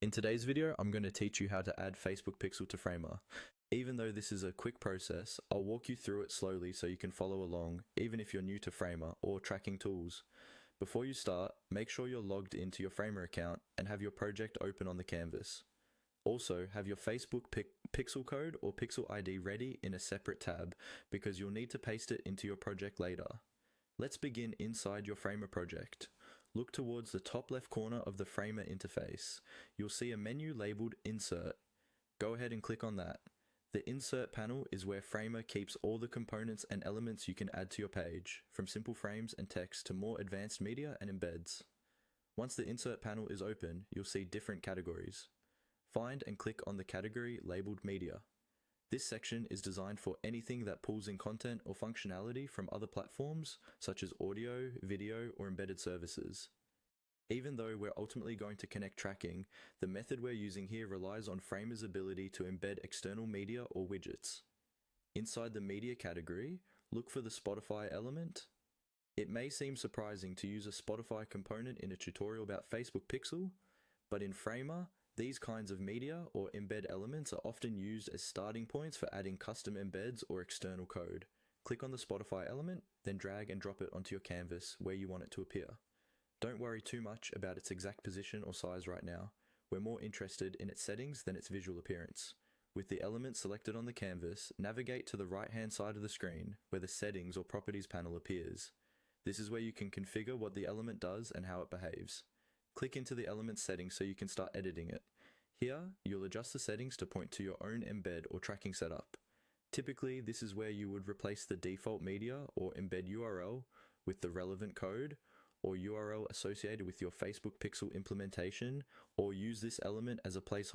In today's video, I'm going to teach you how to add Facebook Pixel to Framer. Even though this is a quick process, I'll walk you through it slowly so you can follow along, even if you're new to Framer or tracking tools. Before you start, make sure you're logged into your Framer account and have your project open on the canvas. Also, have your Facebook pixel code or pixel ID ready in a separate tab, because you'll need to paste it into your project later. Let's begin inside your Framer project. Look towards the top left corner of the Framer interface. You'll see a menu labeled Insert. Go ahead and click on that. The Insert panel is where Framer keeps all the components and elements you can add to your page, from simple frames and text to more advanced media and embeds. Once the Insert panel is open, you'll see different categories. Find and click on the category labeled Media. This section is designed for anything that pulls in content or functionality from other platforms, such as audio, video, or embedded services. Even though we're ultimately going to connect tracking, the method we're using here relies on Framer's ability to embed external media or widgets. Inside the media category, look for the Spotify element. It may seem surprising to use a Spotify component in a tutorial about Facebook Pixel, but in Framer, these kinds of media or embed elements are often used as starting points for adding custom embeds or external code. Click on the Spotify element, then drag and drop it onto your canvas where you want it to appear. Don't worry too much about its exact position or size right now. We're more interested in its settings than its visual appearance. With the element selected on the canvas, navigate to the right-hand side of the screen where the Settings or Properties panel appears. This is where you can configure what the element does and how it behaves. Click into the element settings so you can start editing it. Here, you'll adjust the settings to point to your own embed or tracking setup. Typically, this is where you would replace the default media or embed URL with the relevant code or URL associated with your Facebook Pixel implementation, or use this element as a placeholder